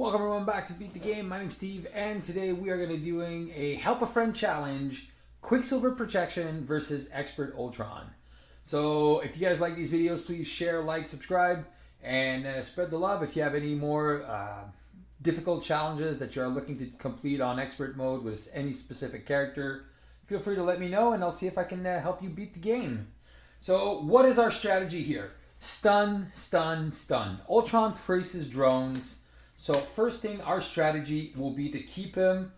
Welcome everyone back to Beat the Game. My name's Steve, and today we are going to be doing a Help a Friend challenge, Quicksilver Protection versus Expert Ultron. So if you guys like these videos, please share, like, subscribe, and spread the love. If you have any more difficult challenges that you're looking to complete on Expert Mode with any specific character, feel free to let me know, and I'll see if I can help you beat the game. So what is our strategy here? Stun, stun, stun. Ultron traces drones. So first thing, our strategy will be to keep him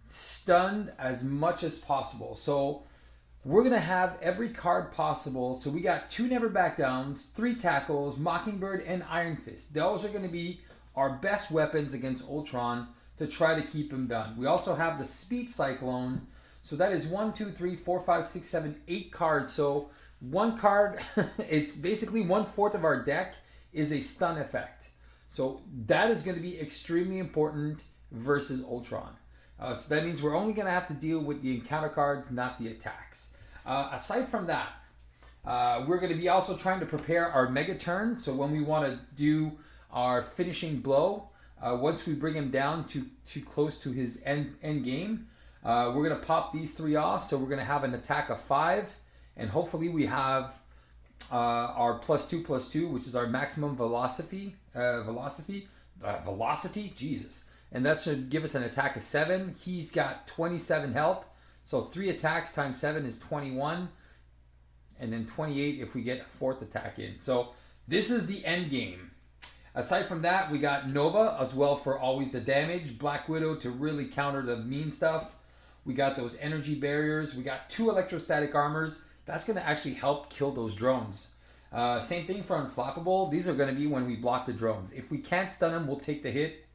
stunned as much as possible. So we're going to have every card possible. So we got 2 Never Back Downs, 3 Tackles, Mockingbird, and Iron Fist. Those are going to be our best weapons against Ultron to try to keep him done. We also have the Speed Cyclone. So that is 1, 2, 3, 4, 5, 6, 7, 8 cards. So one card, it's basically 1/4 of our deck is a stun effect. So that is going to be extremely important versus Ultron. So that means we're only going to have to deal with the encounter cards, not the attacks. Aside from that, we're going to be also trying to prepare our mega turn. So when we want to do our finishing blow, once we bring him down too close to his end game, we're going to pop these 3 off. So we're going to have an attack of 5, and hopefully we have our +2/+2, which is our maximum velocity, Jesus. And that should give us an attack of 7. He's got 27 health. So 3 attacks times 7 is 21. And then 28 if we get a 4th attack in. So this is the end game. Aside from that, we got Nova as well for always the damage. Black Widow to really counter the mean stuff. We got those energy barriers. We got 2 electrostatic armors. That's going to actually help kill those drones. Same thing for Unflappable. These are going to be when we block the drones. If we can't stun them, we'll take the hit,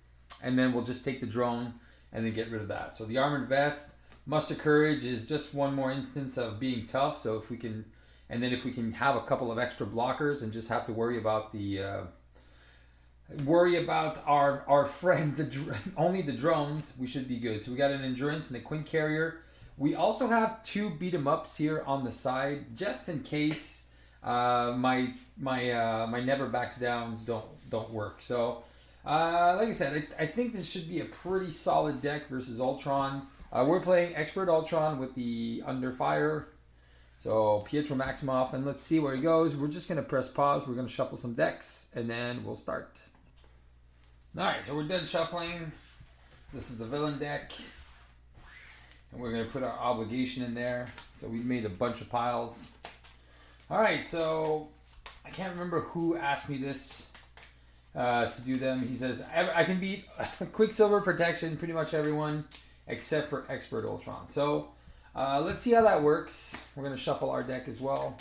and then we'll just take the drone and then get rid of that. So the Armored Vest, Muster Courage is just one more instance of being tough. So if we can, and then if we can have a couple of extra blockers and just have to worry about our friend, only the drones, we should be good. So we got an Endurance and a Quint Carrier. We also have 2 beat 'em ups here on the side, just in case my never backs downs don't work. So like I said, I think this should be a pretty solid deck versus Ultron. We're playing Expert Ultron with the Under Fire. So Pietro Maximoff, and let's see where he goes. We're just gonna press pause. We're gonna shuffle some decks, and then we'll start. All right, so we're done shuffling. This is the villain deck. And we're going to put our obligation in there. So we've made a bunch of piles. All right, so I can't remember who asked me this to do them. He says, I can beat Quicksilver Protection, pretty much everyone, except for Expert Ultron. So let's see how that works. We're going to shuffle our deck as well.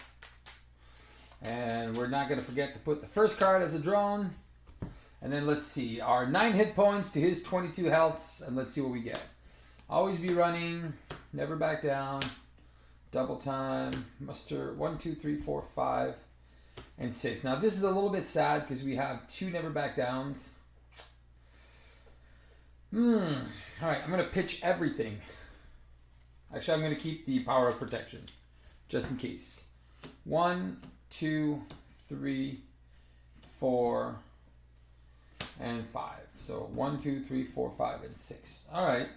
And we're not going to forget to put the first card as a drone. And then let's see, our 9 hit points to his 22 healths, and let's see what we get. Always be running, never back down, double time, muster 1, 2, 3, 4, 5, and 6. Now this is a little bit sad because we have 2 never back downs. All right, I'm going to pitch everything. Actually, I'm going to keep the Power of Protection, just in case. 1, 2, 3, 4, and 5. So 1, 2, 3, 4, 5, and 6. All right.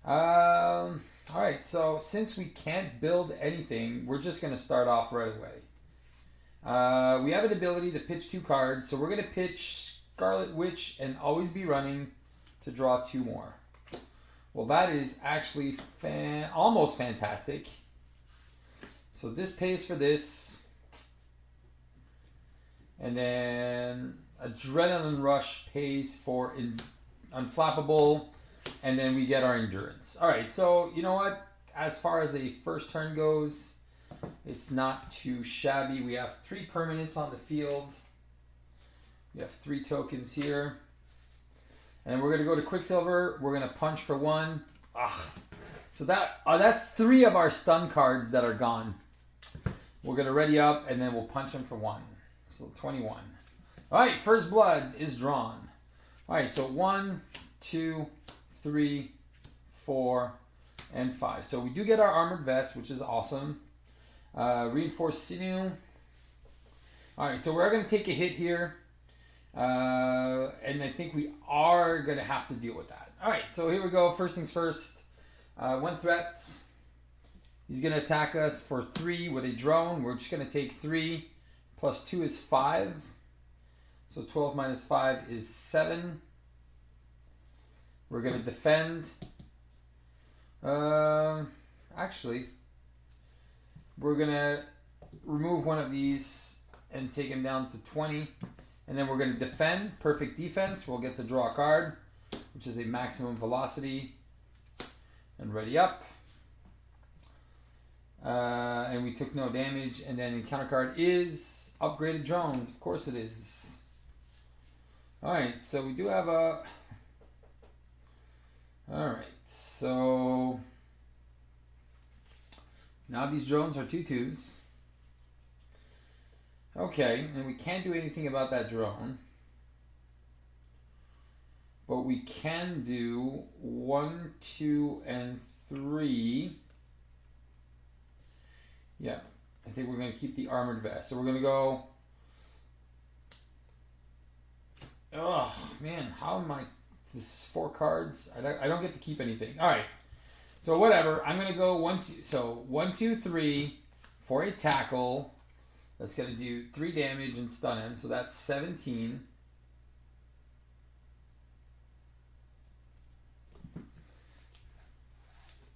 All right, so since we can't build anything, we're just going to start off right away. We have an ability to pitch 2 cards, so we're going to pitch Scarlet Witch and Always Be Running to draw 2 more. Well, that is actually almost fantastic. So this pays for this. And then Adrenaline Rush pays for Unflappable. And then we get our Endurance. All right, so you know what? As far as a first turn goes, it's not too shabby. We have 3 permanents on the field. We have 3 tokens here. And we're going to go to Quicksilver. We're going to punch for 1. So that's 3 of our stun cards that are gone. We're going to ready up, and then we'll punch him for 1. So 21. All right, first blood is drawn. All right, so 1, 2, 3, 4, and 5. So we do get our Armored Vest, which is awesome. Reinforced Sinew. All right, so we're going to take a hit here. And I think we are going to have to deal with that. All right, so here we go. First things first. One threat. He's going to attack us for 3 with a drone. We're just going to take 3 plus 2 is 5. So 12 minus 5 is 7. We're going to defend. Actually, we're going to remove one of these and take him down to 20. And then we're going to defend. Perfect defense. We'll get to draw a card, which is a maximum velocity. And ready up. And we took no damage. And then the counter card is upgraded drones. Of course it is. Alright, so we do have a... Alright, so... Now these drones are 2/2s. Okay, and we can't do anything about that drone. But we can do 1, 2, and 3. Yeah, I think we're going to keep the armored vest. So we're going to go... Oh, man, how am I... This is 4 cards. I don't get to keep anything. All right, so whatever. I'm going to go 1, 2... So 1, 2, 3 for a tackle. That's going to do 3 damage and stun him. So that's 17.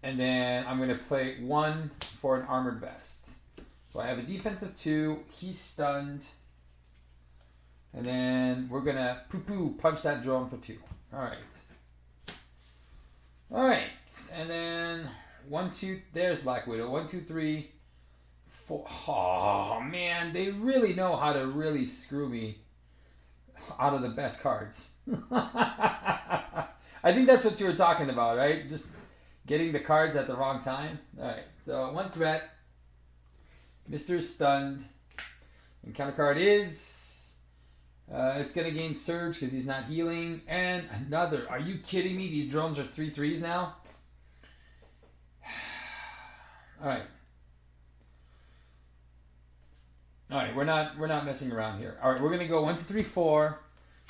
And then I'm going to play 1 for an armored vest. So I have a defensive 2. He's stunned. And then we're going to poo-poo punch that drone for 2. All right. All right. And then 1, 2. There's Black Widow. 1, 2, 3, 4. Oh, man. They really know how to really screw me out of the best cards. I think that's what you were talking about, right? Just getting the cards at the wrong time. All right. So 1 threat. Mr. Stunned. And counter card is... it's going to gain Surge because he's not healing. And another. Are you kidding me? These drones are 3/3s now? Alright. Alright, we're not messing around here. Alright, we're going to go 1, 2, 3, 4.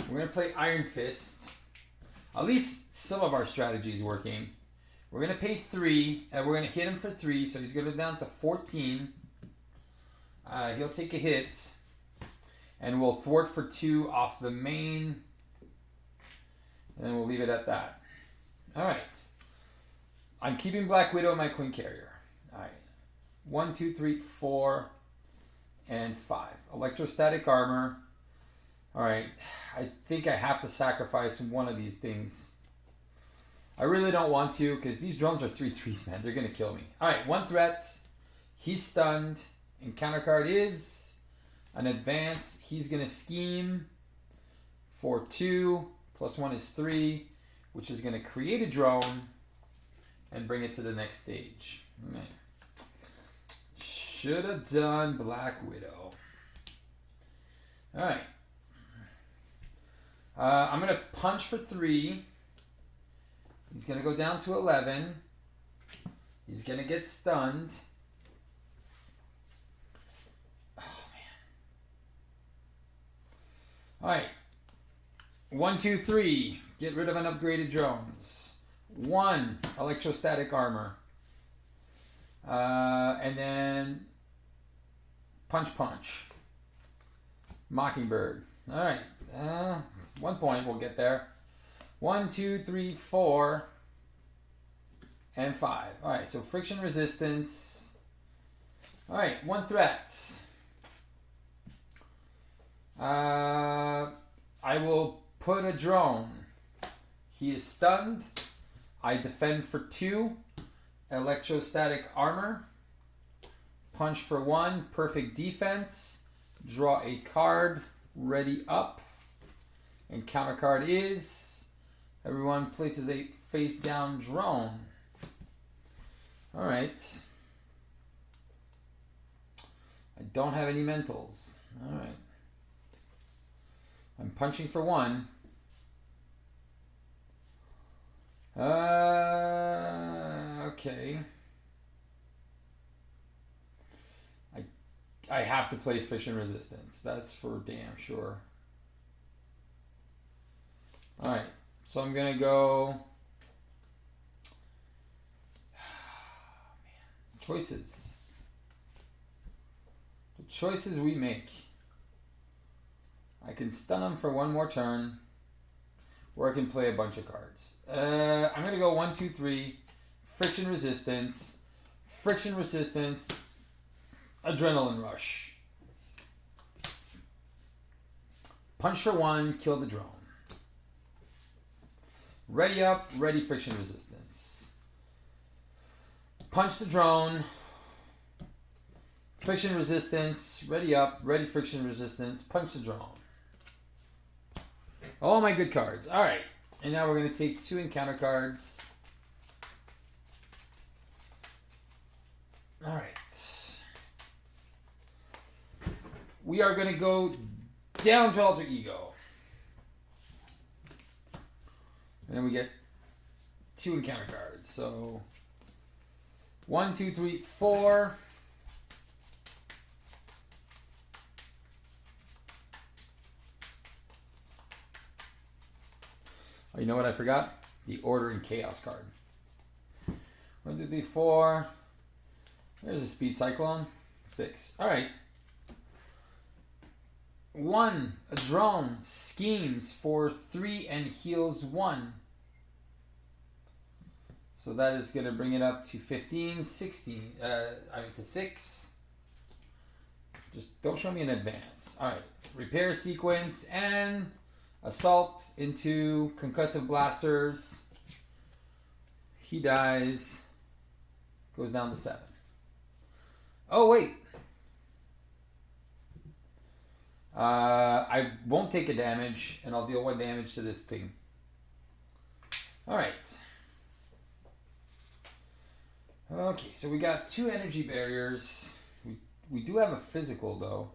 We're going to play Iron Fist. At least some of our strategy is working. We're going to pay 3. And we're going to hit him for 3. So he's going to go down to 14. He'll take a hit. And we'll thwart for 2 off the main. And then we'll leave it at that. Alright. I'm keeping Black Widow in my Queen Carrier. Alright. 1, 2, 3, 4, and 5. Electrostatic armor. Alright. I think I have to sacrifice one of these things. I really don't want to because these drones are 3/3s, man. They're going to kill me. Alright. 1 threat. He's stunned. And counter card is... an advance. He's going to scheme for 2. Plus 1 is 3. Which is going to create a drone. And bring it to the next stage. Right. Should have done Black Widow. Alright. I'm going to punch for 3. He's going to go down to 11. He's going to get stunned. Alright. 1, 2, 3. Get rid of an upgraded drones. 1. Electrostatic armor. And then... punch. Mockingbird. Alright. 1 point. We'll get there. 1, 2, 3, 4. And 5. Alright. So friction resistance. Alright. 1 threat. I will put a drone. He is stunned. I defend for 2. Electrostatic armor. Punch for 1. Perfect defense. Draw a card. Ready up. And counter card is... everyone places a face down drone. Alright. I don't have any mentals. Alright. I'm punching for 1. Okay. I have to play friction resistance. That's for damn sure. Alright, so I'm going to go... Choices. The choices we make. I can stun him for one more turn, or I can play a bunch of cards. I'm going to go 1, 2, 3. Friction resistance. Friction resistance. Adrenaline rush. Punch for 1, kill the drone. Ready up, ready friction resistance. Punch the drone. Friction resistance, ready up, ready friction resistance, punch the drone. All my good cards. Alright, and now we're going to take 2 encounter cards. Alright. We are going to go down to Alter Ego. And then we get 2 encounter cards. So 1, 2, 3, 4. Oh, you know what I forgot? The Order and Chaos card. 1, 2, 3, 4. There's a Speed Cyclone. 6. Alright. 1. A drone schemes for 3 and heals 1. So that is going to bring it up to 15, 16. To 6. Just don't show me in advance. Alright. Repair sequence and assault into concussive blasters. He dies. Goes down to 7. Oh, wait. I won't take a damage, and I'll deal 1 damage to this thing. Alright. Okay, so we got 2 energy barriers. We do have a physical, though.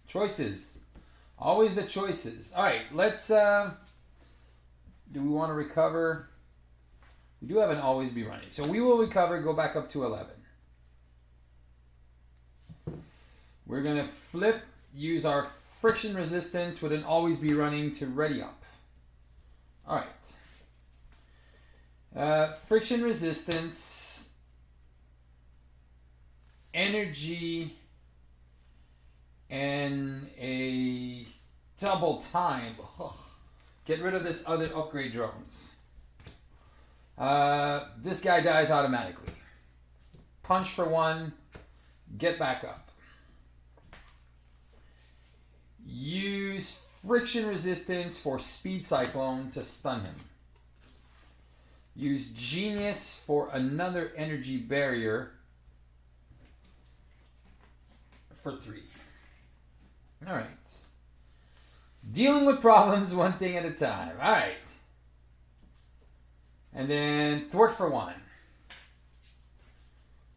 Choices. Always the choices. Alright, let's... do we want to recover? We do have an always be running. So we will recover, go back up to 11. We're going to flip, use our friction resistance with an always be running to ready up. Alright. Friction resistance, energy, and a double time. Ugh. Get rid of this other upgrade drones. This guy dies automatically. Punch for 1. Get back up. Use friction resistance for Speed Cyclone to stun him. Use Genius for another energy barrier for 3. Alright. Dealing with problems one thing at a time. Alright. And then thwart for 1.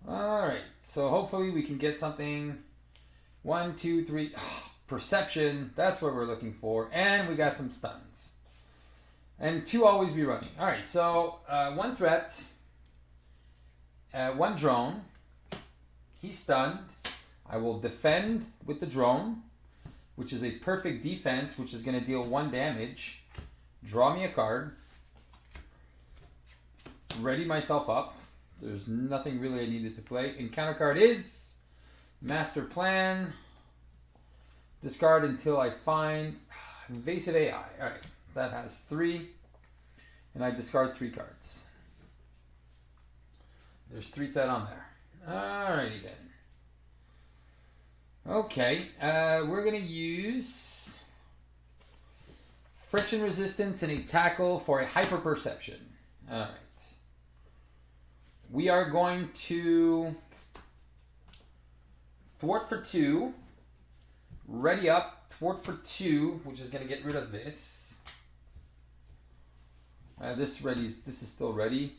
Alright. So hopefully we can get something. 1, 2, 3. Perception. That's what we're looking for. And we got some stuns. And 2 always be running. Alright. So 1 threat. 1 drone. He's stunned. I will defend with the drone, which is a perfect defense, which is going to deal 1 damage. Draw me a card. Ready myself up. There's nothing really I needed to play. Encounter card is Master Plan. Discard until I find Invasive AI. Alright, that has 3. And I discard 3 cards. There's 3 that on there. Alrighty then. Okay, we're going to use friction resistance and a tackle for a hyper perception. Alright. We are going to thwart for 2. Ready up, thwart for 2, which is going to get rid of this. This is still ready.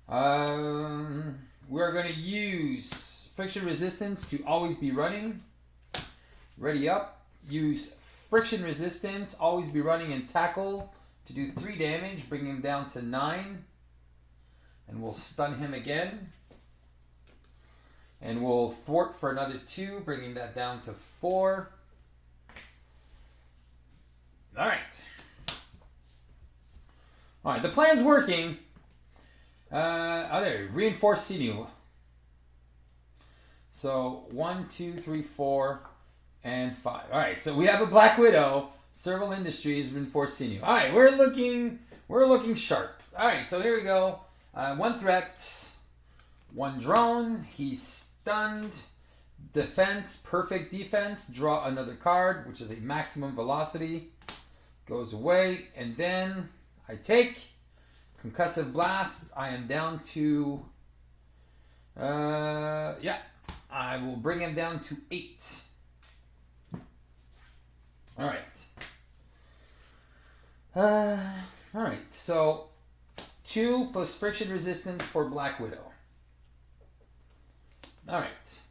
We're going to use friction resistance to always be running. Ready up. Use friction resistance, always be running, and tackle to do 3 damage, bring him down to 9. And we'll stun him again. And we'll thwart for another 2, bringing that down to 4. All right. All right, the plan's working. There, reinforced sinew. So 1, 2, 3, 4, and 5. All right, so we have a Black Widow, Serval Industries, reinforced sinew. All right, we're looking sharp. All right, so here we go. 1 threat, 1 drone. He's stunned. Defense, perfect defense. Draw another card, which is a maximum velocity. Goes away, and then I take concussive blast. I am down to I will bring him down to 8. All right. All right. So 2 plus friction resistance for Black Widow. All right.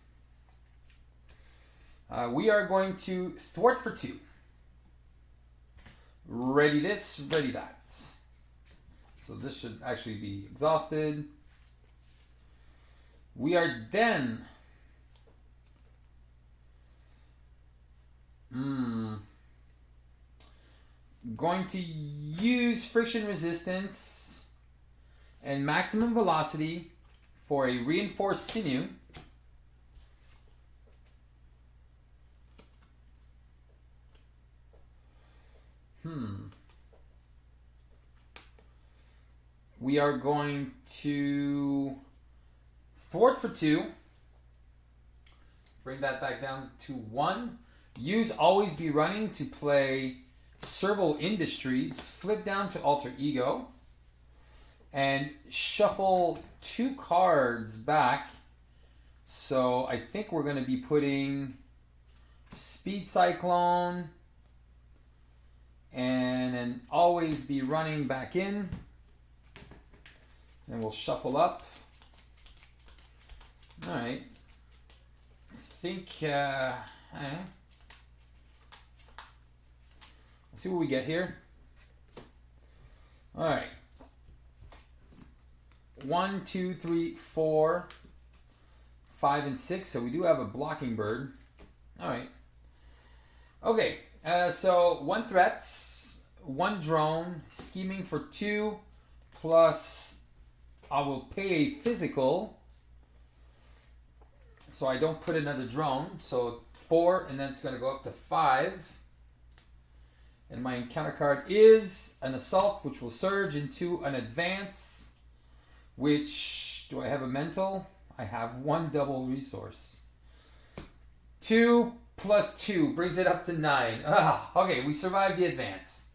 We are going to thwart for 2. Ready this, ready that. So this should actually be exhausted. We are then going to use friction resistance and maximum velocity for a reinforced sinew. We are going to thwart for 2. Bring that back down to 1. Use always be running to play Serval Industries. Flip down to Alter Ego. And shuffle 2 cards back. So I think we're going to be putting Speed Cyclone and an always be running back in. And we'll shuffle up. All right. I think, let's see what we get here. All right. 1, 2, 3, 4, 5, and 6. So we do have a blocking bird. All right. Okay. So 1 threat, 1 drone, scheming for 2, plus I will pay a physical, so I don't put another drone. So 4, and then it's going to go up to 5. And my encounter card is an assault, which will surge into an advance. Which, do I have a mental? I have 1 double resource. 2 plus 2 brings it up to 9. Okay, we survived the advance.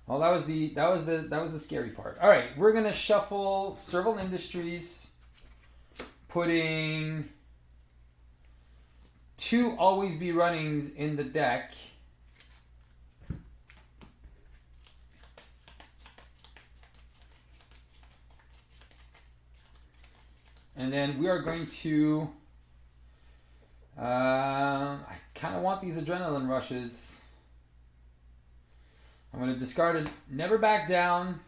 Well, that was the scary part. All right, we're gonna shuffle Serval Industries, putting 2 always be runnings in the deck. And then we are going to, I kind of want these adrenaline rushes. I'm going to discard it. Never back down.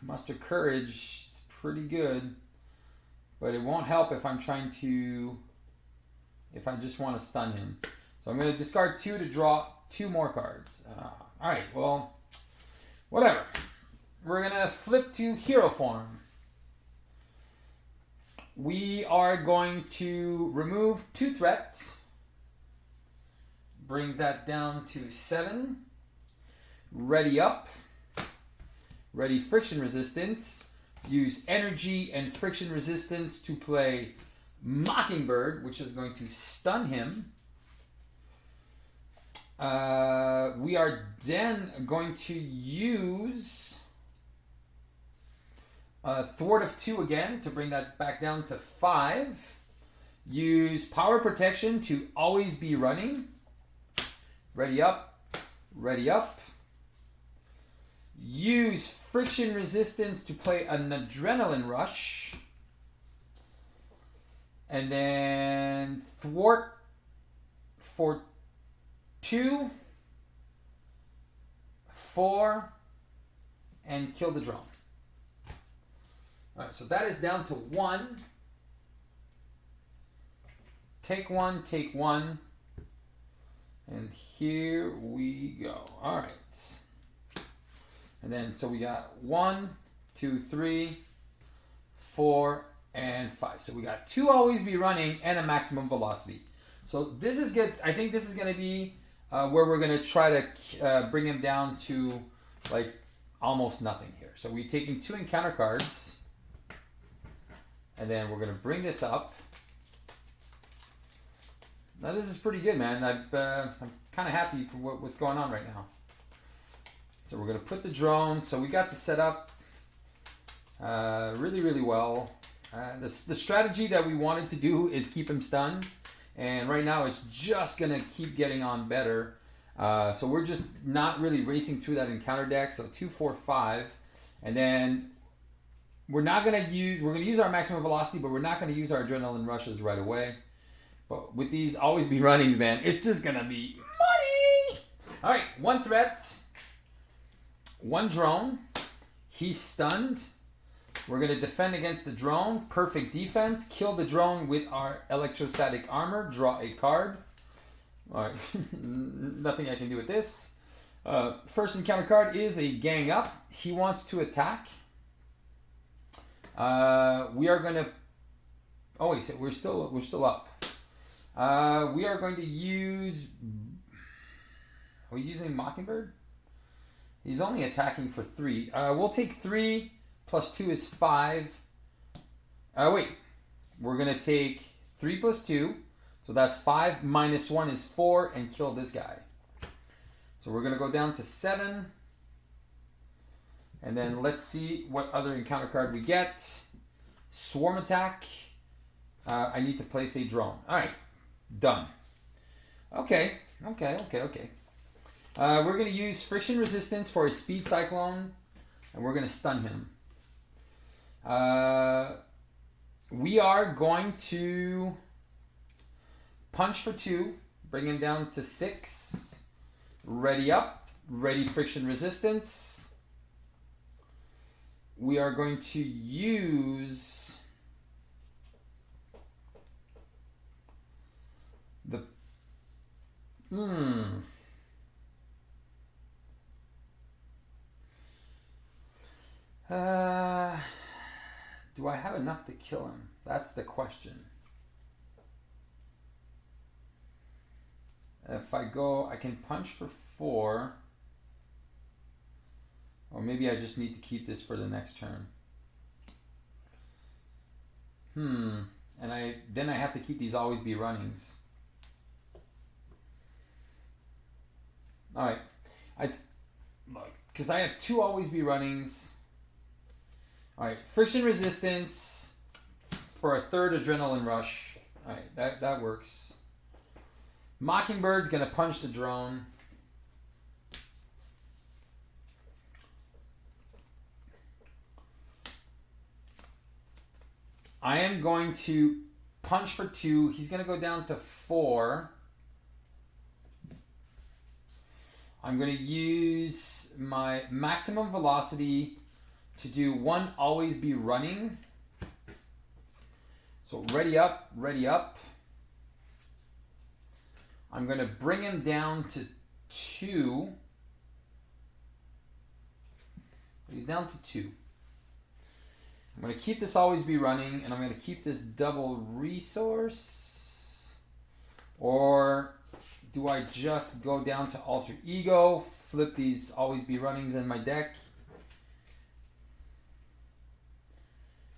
Muster Courage is pretty good. But it won't help if I'm trying to, if I just want to stun him. So I'm going to discard 2 to draw 2 more cards. All right, well, whatever. We're going to flip to hero form. We are going to remove 2 threats. Bring that down to 7. Ready up. Ready friction resistance. Use energy and friction resistance to play Mockingbird, which is going to stun him. We are then going to use a thwart of 2 again to bring that back down to 5. Use power protection to always be running. Ready up, ready up. Use friction resistance to play an adrenaline rush. And then thwart for 2, 4, and kill the drone. All right, so that is down to 1. Take 1, take 1. And here we go. All right. And then, so we got 1, 2, 3, 4, and 5. So we got 2 always be running and a maximum velocity. So this is good. I think this is going to be where we're going to try to bring him down to like almost nothing here. So we're taking 2 encounter cards. And then we're going to bring this up. Now this is pretty good, man. I'm kind of happy for what's going on right now. So we're going to put the drone. So we got this set up really, really well. The strategy that we wanted to do is keep him stunned. And right now it's just going to keep getting on better. So we're just not really racing through that encounter deck. So 2, 4, 5. And then we're going to use our maximum velocity, but we're not going to use our adrenaline rushes right away. But with these always be runnings, man, it's just going to be money. All right, 1 threat, 1 drone. He's stunned. We're going to defend against the drone. Perfect defense. Kill the drone with our electrostatic armor. Draw a card. All right, nothing I can do with this. First encounter card is a gang up. He wants to attack. We are going to... Oh, wait, so we're still up. We are going to use... Are we using Mockingbird? He's only attacking for 3. We'll take 3 plus 2 is 5. Wait. We're going to take 3 plus 2. So that's 5 minus 1 is 4 and kill this guy. So we're going to go down to 7. And then let's see what other encounter card we get. Swarm attack. I need to place a drone. All right. Done. Okay. We're going to use friction resistance for a speed cyclone. And we're going to stun him. We are going to punch for 2. Bring him down to 6. Ready up. Ready friction resistance. We are going to use the do I have enough to kill him? That's the question. If I go, I can punch for 4. Or maybe I just need to keep this for the next turn. And then I have to keep these always be runnings. All right. Because I have 2 always be runnings. All right. Friction resistance for a 3rd adrenaline rush. All right. That works. Mockingbird's going to punch the drone. I am going to punch for 2. He's going to go down to 4. I'm going to use my maximum velocity to do 1 always be running. So ready up, ready up. I'm going to bring him down to 2. He's down to 2. I'm going to keep this always be running, and I'm going to keep this double resource. Or do I just go down to alter ego, flip these always be runnings in my deck,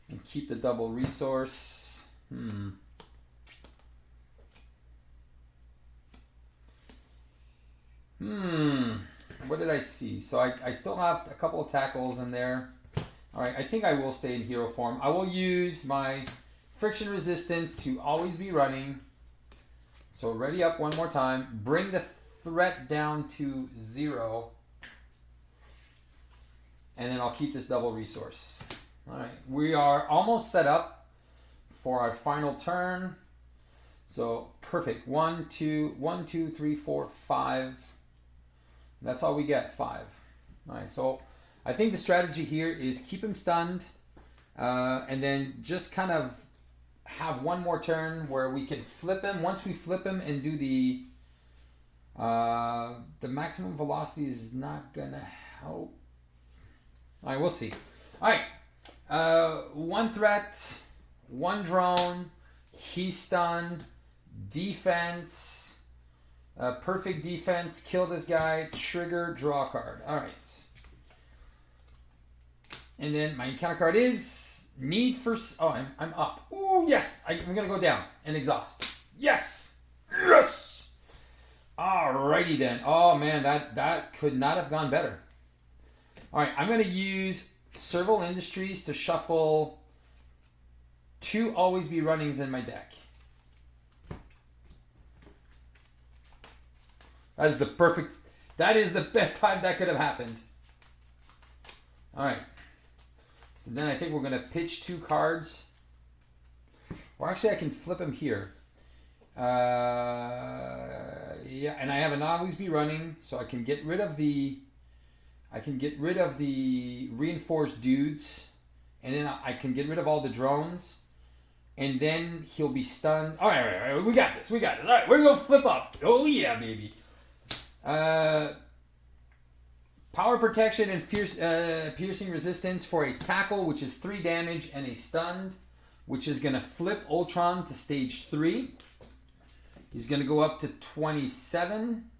and keep the double resource? What did I see? So I still have a couple of tackles in there. All right, I think I will stay in hero form. I will use my friction resistance to always be running. So ready up one more time. Bring the threat down to 0. And then I'll keep this double resource. All right, we are almost set up for our final turn. So perfect. 1, 2, 3, 4, 5. That's all we get, 5. All right, so I think the strategy here is keep him stunned, And then just kind of have one more turn where we can flip him. Once we flip him and do the maximum velocity is not gonna help. All right, we'll see. All right, one threat, one drone. He's stunned. Defense, perfect defense. Kill this guy. Trigger. Draw a card. All right. And then my encounter card is need for. Oh, I'm up. Oh yes, I'm gonna go down and exhaust. Yes, yes. Alrighty then. Oh man, that could not have gone better. All right, I'm gonna use Serval Industries to shuffle 2 Always Be Runnings in my deck. That is the perfect. That is the best time that could have happened. All right. So then I think we're gonna pitch 2 cards. Or actually, I can flip them here. Yeah, and I have an Always Be Running, so I can get rid of the. I can get rid of the reinforced dudes, and then I can get rid of all the drones, and then he'll be stunned. All right, we got this. All right, we're gonna flip up. Oh yeah, baby. Power protection and piercing resistance for a tackle, which is 3 damage, and a stunned, which is gonna flip Ultron to stage 3. He's gonna go up to 27.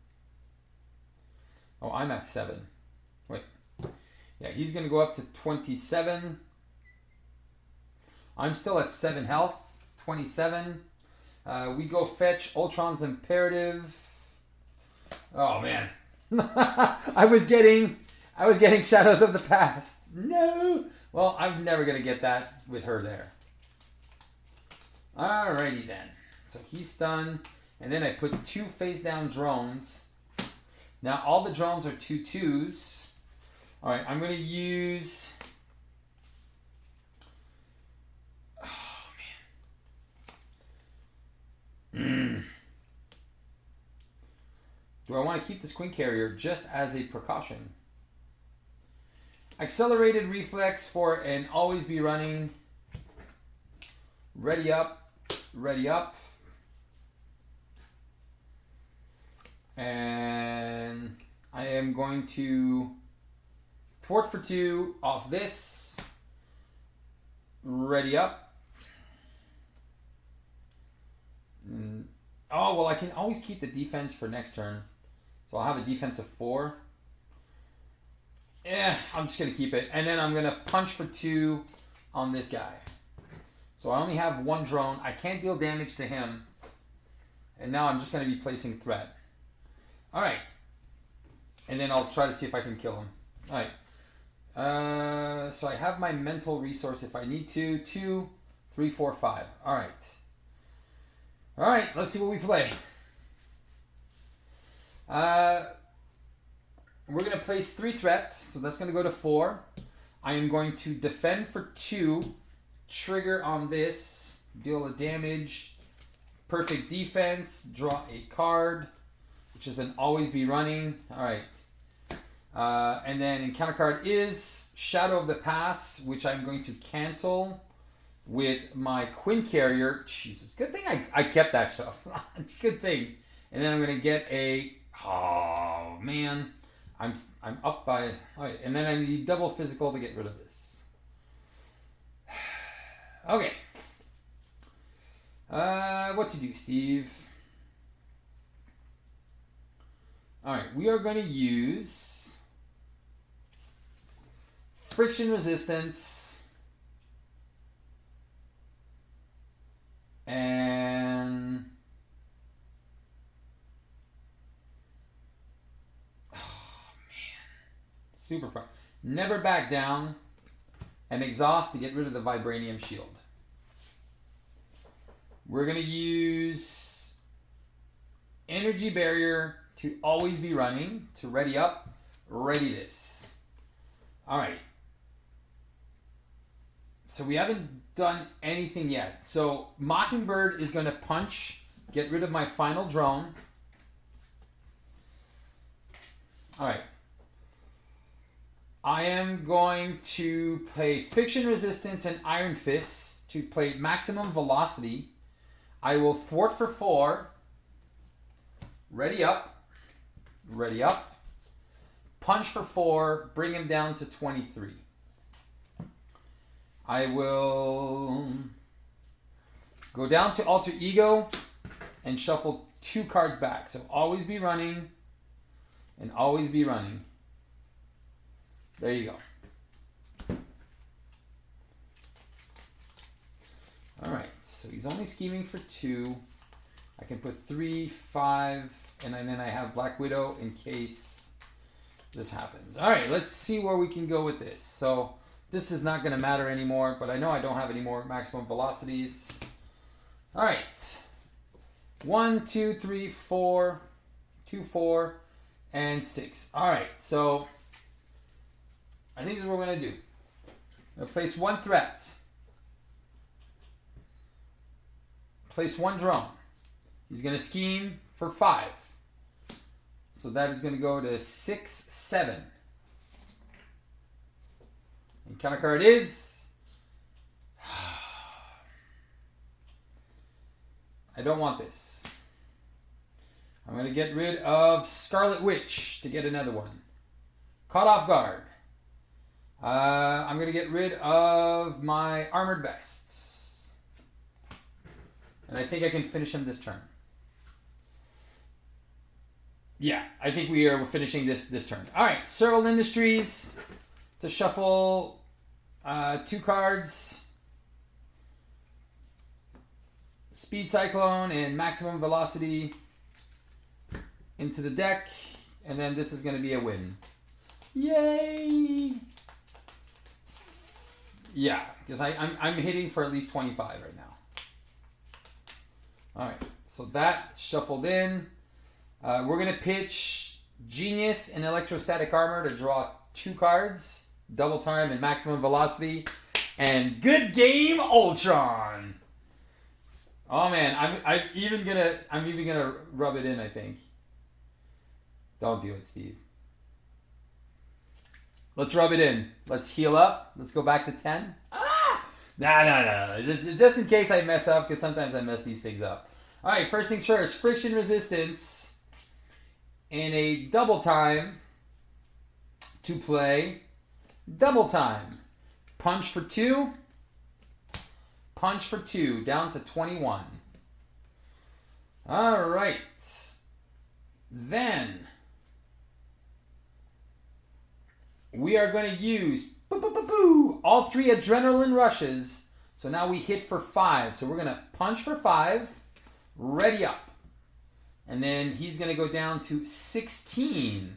Oh, I'm at 7. Wait. Yeah, he's going to go up to 27. I'm still at 7 health. 27. We go fetch Ultron's Imperative. Oh, man. I was getting Shadows of the Past. No. Well, I'm never going to get that with her there. Alrighty then. So he's stunned. And then I put 2 face-down drones. Now, all the drones are 2/2s. All right, I'm going to use... Oh, man. Do I want to keep this Queen Carrier just as a precaution? Accelerated Reflex for an Always Be Running. Ready up. Ready up. And I am going to thwart for 2 off this. Ready up. Oh, well, I can always keep the defense for next turn. So I'll have a defense of 4. I'm just going to keep it. And then I'm going to punch for 2 on this guy. So I only have 1 drone. I can't deal damage to him. And now I'm just going to be placing threat. All right. And then I'll try to see if I can kill him. All right. So I have my mental resource if I need to. 2, 3, 4, 5. All right. All right. Let's see what we play. We're going to place 3 threats. So that's going to go to 4. I am going to defend for 2. Trigger on this. Deal a damage. Perfect defense. Draw a card, which is an Always Be Running. All right. And then encounter card is Shadow of the Past, which I'm going to cancel with my Queen Carrier. Jesus, good thing I kept that stuff. Good thing. And then I'm going to get a... Oh, man. I'm up by... All right, and then I need double physical to get rid of this. Okay. What to do, Steve? All right, we are going to use friction resistance and super fun. Never back down and exhaust to get rid of the vibranium shield. We're going to use energy barrier to Always Be Running to ready up, ready this. All right. So we haven't done anything yet. So Mockingbird is going to punch, get rid of my final drone. All right. I am going to play Fiction Resistance and Iron Fists to play maximum velocity. I will thwart for 4. Ready up. Ready up. Punch for 4. Bring him down to 23. I will go down to Alter Ego and shuffle 2 cards back. So always be running and always be running. There you go. Alright, so he's only scheming for 2. I can put 3, 5, and then I have Black Widow in case this happens. Alright, let's see where we can go with this. So this is not going to matter anymore, but I know I don't have any more maximum velocities. Alright. 1, 2, 3, 4, 2, 4, and 6. Alright, so I think this is what we're going to do. I'm going to place 1 threat. Place 1 drone. He's going to scheme for 5. So that is going to go to 6, 7. And counter card is... I don't want this. I'm going to get rid of Scarlet Witch to get another one. Caught off guard. I'm going to get rid of my Armored Vests. And I think I can finish him this turn. Yeah, I think we are finishing this turn. All right, Serval Industries to shuffle 2 cards. Speed Cyclone and Maximum Velocity into the deck. And then this is going to be a win. Yay! Yeah, because I'm hitting for at least 25 right now. All right, so that shuffled in. We're going to pitch Genius and Electrostatic Armor to draw 2 cards. Double Time and Maximum Velocity. And Good Game Ultron. Oh man, I'm even gonna rub it in, I think. Don't do it, Steve. Let's rub it in. Let's heal up. Let's go back to 10. Ah! No. Just in case I mess up, because sometimes I mess these things up. All right, first things first. Friction Resistance in a Double Time to play Double Time. Punch for 2. Punch for 2, down to 21. All right. Then we are going to use all 3 adrenaline rushes. So now we hit for 5. So we're going to punch for 5, ready up. And then he's going to go down to 16.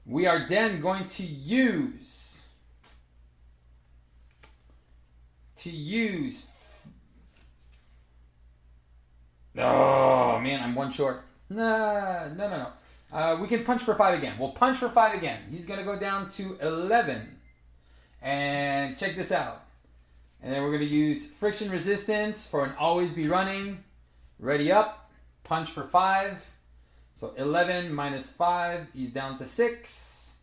We are then going to use oh man, I'm 1 short. No. We can punch for 5 again. We'll punch for 5 again. He's gonna go down to 11. And check this out. And then we're gonna use Friction Resistance for an Always Be Running. Ready up. Punch for 5. So 11 minus 5. He's down to 6.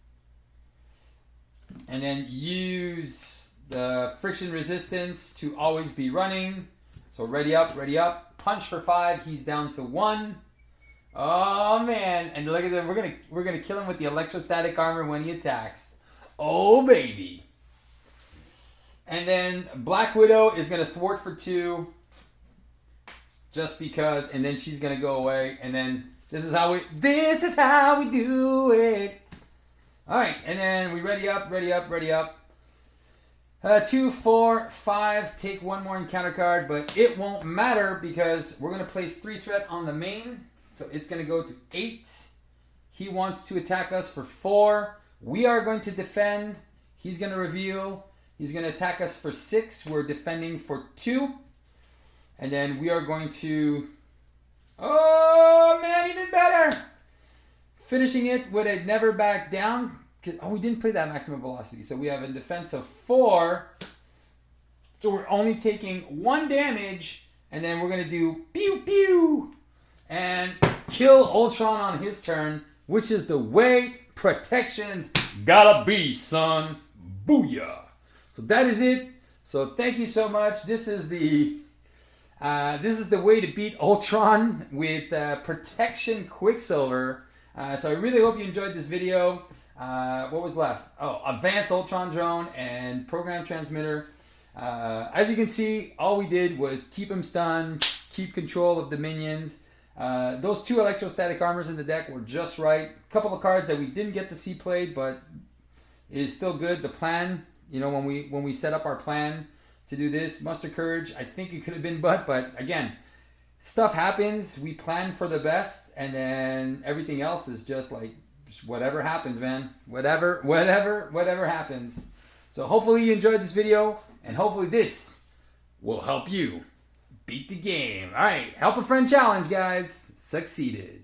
And then use the Friction Resistance to Always Be Running. So ready up, punch for 5. He's down to 1. Oh man! And look at that. We're gonna kill him with the electrostatic armor when he attacks. Oh baby! And then Black Widow is gonna thwart for 2, just because. And then she's gonna go away. And then this is how we do it. All right. And then we ready up. 2, 4, 5. Take 1 more encounter card, but it won't matter because we're going to place 3 threat on the main. So it's going to go to 8. He wants to attack us for 4. We are going to defend. He's going to reveal. He's going to attack us for 6. We're defending for 2. And then we are going to... Oh, man, even better! Finishing it with a Never Back Down. Oh, we didn't play that maximum velocity. So we have a defense of 4. So we're only taking 1 damage. And then we're going to do pew pew. And kill Ultron on his turn. Which is the way protection's gotta be, son. Booyah. So that is it. So thank you so much. This is the way to beat Ultron with protection Quicksilver. So I really hope you enjoyed this video. What was left? Oh, advanced Ultron drone and program transmitter. As you can see, all we did was keep him stunned, keep control of the minions. Those 2 electrostatic armors in the deck were just right. A couple of cards that we didn't get to see played, but is still good. The plan, you know, when we set up our plan to do this, Muster Courage, I think it could have been but again, stuff happens. We plan for the best, and then everything else is just like whatever happens, man. Whatever happens. So hopefully you enjoyed this video, and hopefully this will help you beat the game. All right, help a friend challenge, guys. Succeeded.